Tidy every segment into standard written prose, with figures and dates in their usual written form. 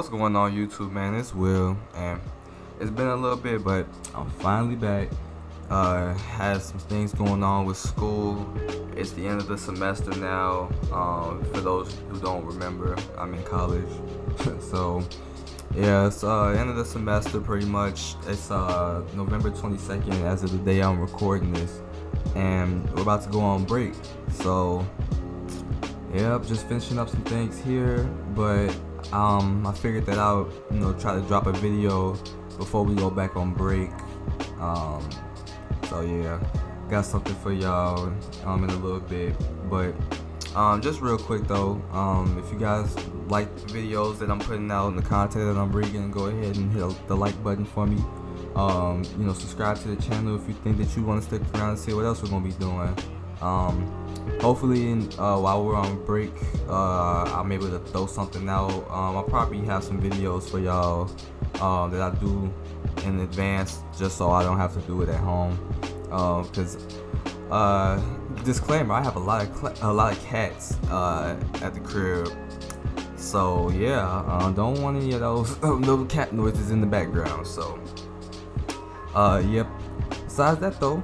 What's going on YouTube, man? It's Will, and it's been a little bit, but I'm finally back. Had some things going on with school. It's the end of the semester now. For those who don't remember, I'm in college. So yeah, it's end of the semester pretty much. It's November 22nd as of the day I'm recording this, and we're about to go on break. So yep, just finishing up some things here, but I figured that I would, try to drop a video before we go back on break. So yeah, got something for y'all in a little bit. But just real quick though, if you guys like the videos that I'm putting out and the content that I'm bringing, go ahead and hit the like button for me. Subscribe to the channel if you think that you want to stick around and see what else we're gonna be doing. Hopefully while we're on break, I'm able to throw something out. I'll probably have some videos for y'all that I do in advance, just so I don't have to do it at home. Because disclaimer, I have a lot of cats at the crib, so yeah, don't want any of those little cat noises in the background. So yep. Besides that though,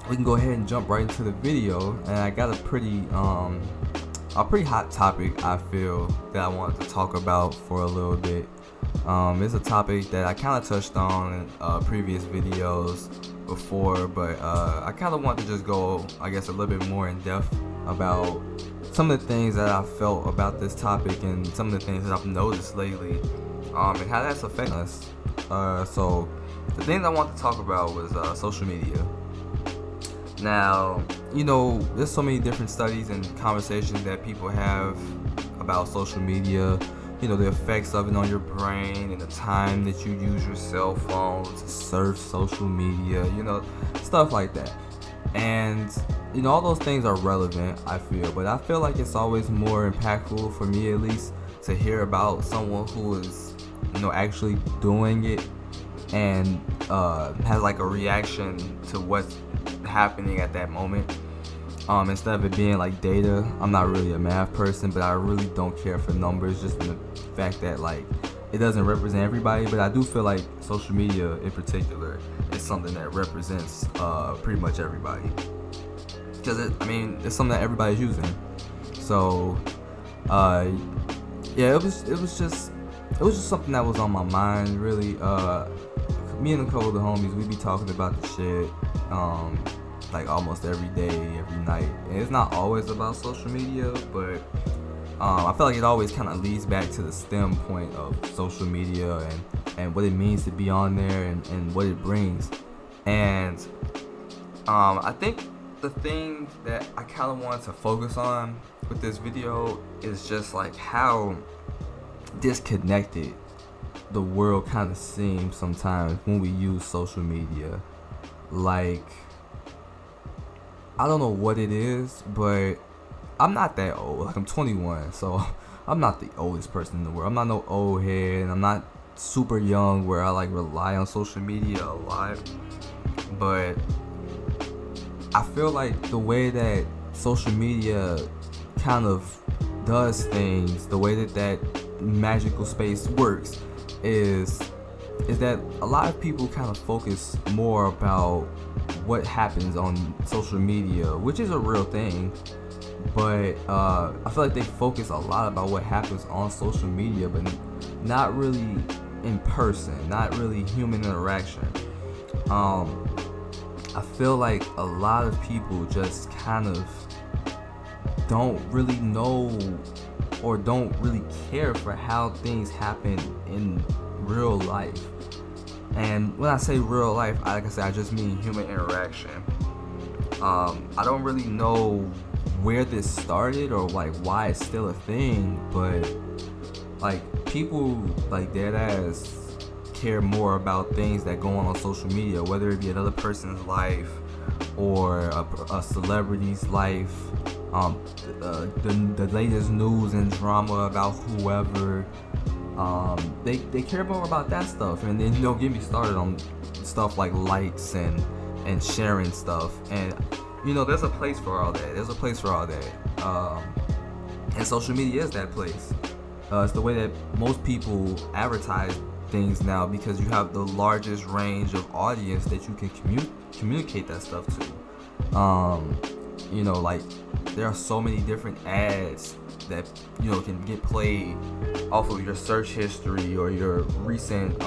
we can go ahead and jump right into the video, and I got a pretty hot topic I feel that I wanted to talk about for a little bit. It's a topic that I kind of touched on in previous videos before, but I kind of want to just go, I guess, a little bit more in depth about some of the things that I felt about this topic and some of the things that I've noticed lately, and how that's affecting us. So the things I want to talk about was social media. Now, there's so many different studies and conversations that people have about social media, the effects of it on your brain and the time that you use your cell phone to surf social media, stuff like that. And, all those things are relevant, I feel, but I feel like it's always more impactful, for me at least, to hear about someone who is, actually doing it and has like a reaction to what's happening at that moment, instead of it being like data. I'm not really a math person, but I really don't care for numbers, just the fact that like it doesn't represent everybody. But I do feel like social media in particular is something that represents pretty much everybody, because it's something that everybody's using. So yeah, it was just something that was on my mind, really. Me and a couple of the homies, we be talking about the shit like almost every day, every night. And it's not always about social media, but I feel like it always kind of leads back to the stem point of social media and what it means to be on there and what it brings. And I think the thing that I kind of wanted to focus on with this video is just like how disconnected the world kind of seems sometimes when we use social media. Like, I don't know what it is, but I'm not that old. Like, I'm 21, so I'm not the oldest person in the world. I'm not no old head, and I'm not super young where I like rely on social media a lot. But I feel like the way that social media kind of does things, the way that magical space works, is that a lot of people kind of focus more about what happens on social media, which is a real thing, but I feel like they focus a lot about what happens on social media, but not really in person, not really human interaction. I feel like a lot of people just kind of don't really know or don't really care for how things happen in real life. And when I say real life, like I said, I just mean human interaction. I don't really know where this started or like why it's still a thing, but like people like deadass care more about things that go on social media, whether it be another person's life or a celebrity's life, the latest news and drama about whoever. They care more about that stuff, and then don't get me started on stuff like likes and sharing stuff. And there's a place for all that. And social media is that place. It's the way that most people advertise things now, because you have the largest range of audience that you can communicate that stuff to. Like, there are so many different ads that can get played off of your search history or your recent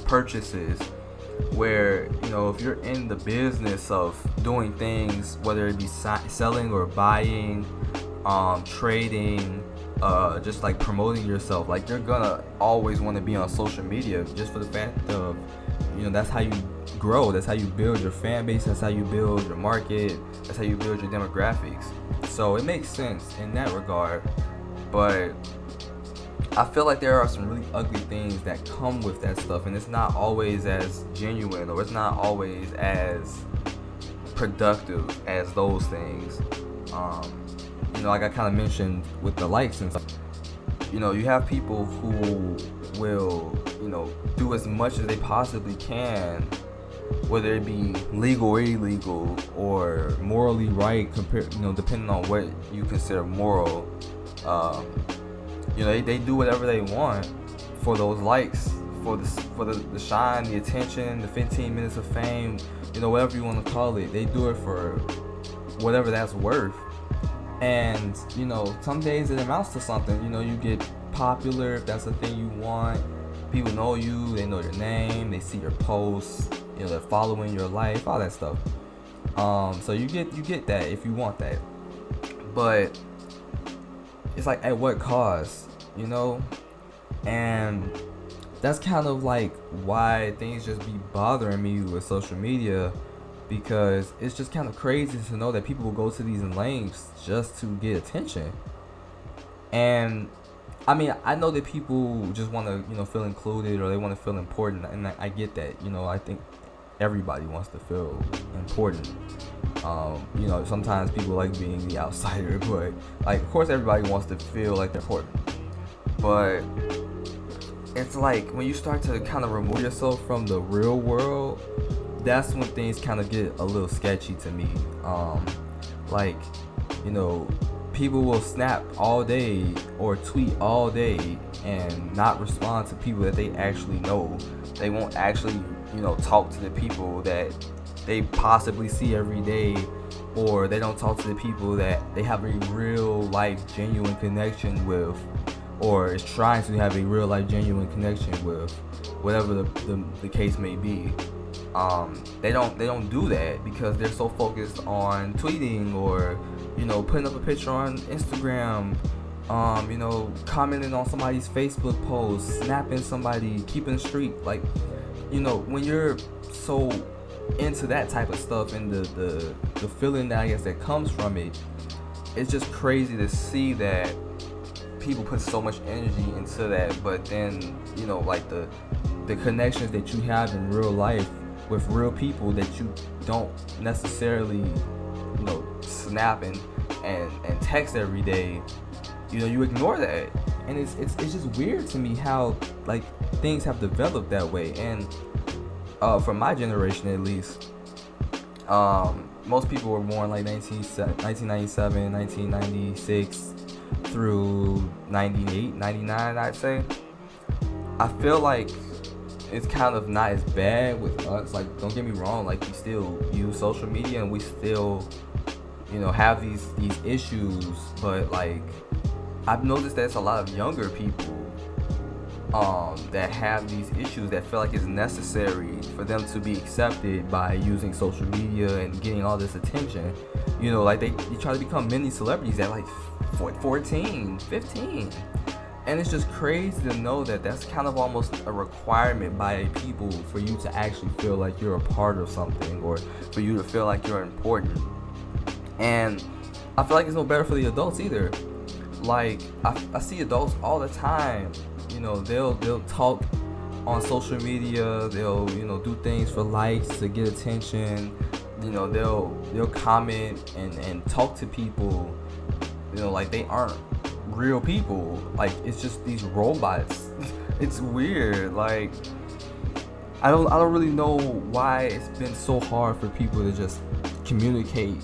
purchases, where if you're in the business of doing things, whether it be selling or buying, trading, just like promoting yourself, like, you're gonna always want to be on social media, just for the fact of that's how you grow, that's how you build your fan base, that's how you build your market, that's how you build your demographics. So it makes sense in that regard. But I feel like there are some really ugly things that come with that stuff, and it's not always as genuine, or it's not always as productive as those things. Like I kind of mentioned with the likes and stuff, you have people who will, do as much as they possibly can, whether it be legal or illegal, or morally right, depending on what you consider moral. They do whatever they want for those likes, for the shine, the attention, the 15 minutes of fame, whatever you want to call it. They do it for whatever that's worth. And some days it amounts to something. You get popular if that's the thing you want. People know you, they know your name, they see your posts, they're following your life, all that stuff. So you get that if you want that. But it's like, at what cost, And that's kind of like why things just be bothering me with social media, because it's just kind of crazy to know that people will go to these lengths just to get attention. And I mean, I know that people just want to feel included, or they want to feel important, and I get that. I think everybody wants to feel important. Sometimes people like being the outsider, but like, of course everybody wants to feel like they're important. But it's like, when you start to kind of remove yourself from the real world, that's when things kind of get a little sketchy to me. People will snap all day or tweet all day and not respond to people that they actually know. They won't actually, talk to the people that they possibly see every day, or they don't talk to the people that they have a real life genuine connection with, or is trying to have a real life genuine connection with, whatever the case may be. They don't do that because they're so focused on tweeting, or putting up a picture on Instagram, commenting on somebody's Facebook post, snapping somebody, keeping the streak. Like, when you're so into that type of stuff, and the feeling that I guess that comes from it, it's just crazy to see that people put so much energy into that. But then like the connections that you have in real life with real people that you don't necessarily snap and text every day, you ignore that. And it's just weird to me how like things have developed that way. And from my generation at least, most people were born like 1997, 1996 through 98, 99, I'd say. I feel like it's kind of not as bad with us. Like, don't get me wrong, like, we still use social media and we still have these issues, but like, I've noticed that it's a lot of younger people that have these issues, that feel like it's necessary for them to be accepted by using social media and getting all this attention. Like, they try to become mini celebrities at like 14, 15. And it's just crazy to know that that's kind of almost a requirement by people for you to actually feel like you're a part of something, or for you to feel like you're important. And I feel like it's no better for the adults either. Like, I see adults all the time, they'll talk on social media, they'll do things for likes, to get attention, they'll comment and talk to people, like they aren't real people. Like, it's just these robots. It's weird. Like, I don't really know why it's been so hard for people to just communicate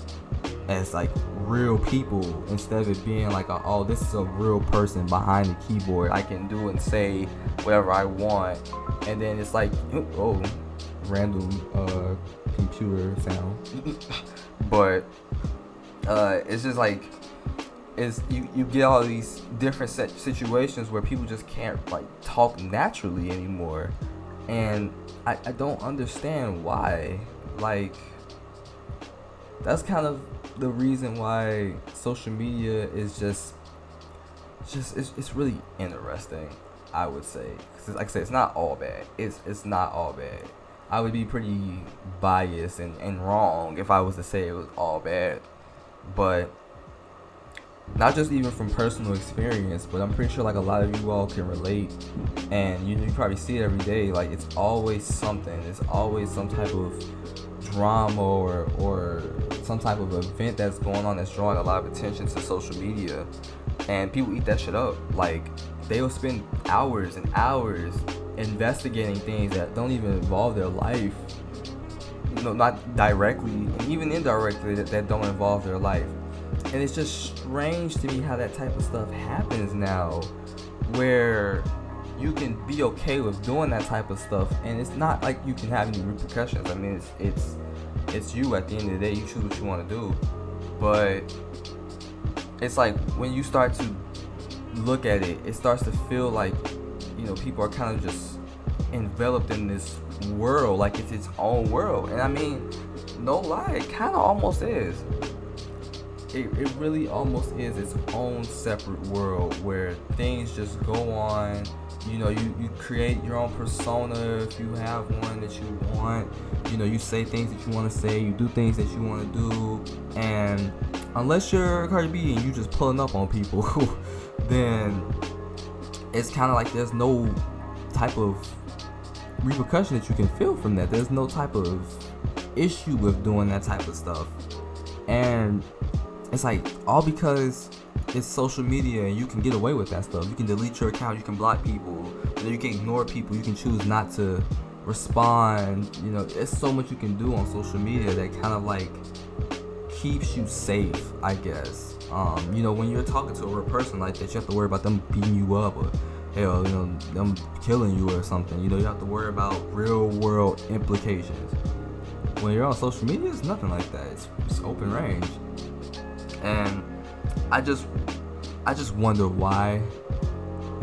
as like real people, instead of it being like oh, this is a real person behind the keyboard. I can do and say whatever I want, and then it's like, oh, random computer sound. But it's just like, you get all these different situations where people just can't like talk naturally anymore, and I don't understand why. Like, that's kind of the reason why social media is just it's really interesting, I would say. 'Cause like I said, it's not all bad. It's not all bad. I would be pretty biased and wrong if I was to say it was all bad. But not just even from personal experience, but I'm pretty sure like a lot of you all can relate, and you probably see it every day. Like, it's always something. It's always some type of drama or some type of event that's going on that's drawing a lot of attention to social media, and people eat that shit up. Like, they will spend hours and hours investigating things that don't even involve their life, not directly, and even indirectly, that don't involve their life. And it's just strange to me how that type of stuff happens now, where you can be okay with doing that type of stuff, and it's not like you can have any repercussions. I mean, it's you at the end of the day. You choose what you want to do, but it's like when you start to look at it, it starts to feel like, people are kind of just enveloped in this world, like it's its own world. And I mean, no lie, it kind of almost is. It really almost is its own separate world where things just go on. You create your own persona if you have one that you want. You say things that you want to say, you do things that you want to do, and unless you're Cardi B and you just pulling up on people, then it's kind of like there's no type of repercussion that you can feel from that. There's no type of issue with doing that type of stuff, and it's like all because it's social media and you can get away with that stuff. You can delete your account, you can block people, you can ignore people, you can choose not to respond. There's so much you can do on social media that kind of like keeps you safe, I guess. When you're talking to a real person like that, you have to worry about them beating you up, or hell, them killing you or something. You have to worry about real world implications. When you're on social media, it's nothing like that. It's open range. And I just wonder why,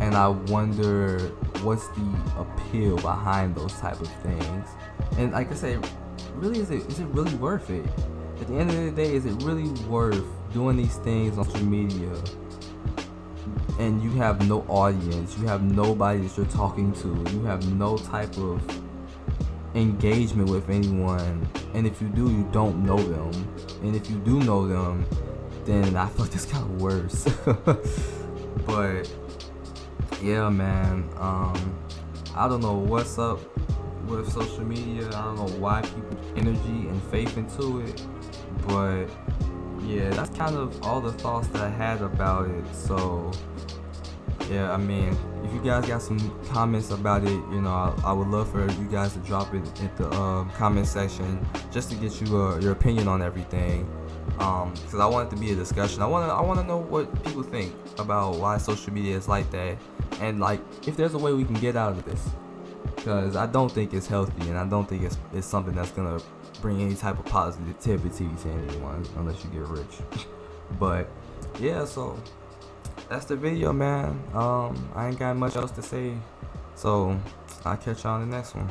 and I wonder what's the appeal behind those type of things. And like I say, really, is it really worth it? At the end of the day, is it really worth doing these things on social media and you have no audience, you have nobody that you're talking to, you have no type of engagement with anyone, and if you do, you don't know them, and if you do know them, then I feel like that's kind of worse. But yeah, man, I don't know what's up with social media. I don't know why people put energy and faith into it, but yeah, that's kind of all the thoughts that I had about it. So yeah, I mean, if you guys got some comments about it, I would love for you guys to drop it in the comment section, just to get you your opinion on everything. Because I want it to be a discussion. I want to know what people think about why social media is like that, and like if there's a way we can get out of this. Because I don't think it's healthy, and I don't think it's something that's gonna bring any type of positivity to anyone unless you get rich. But yeah, so that's the video, man. I ain't got much else to say, so I'll catch y'all on the next one.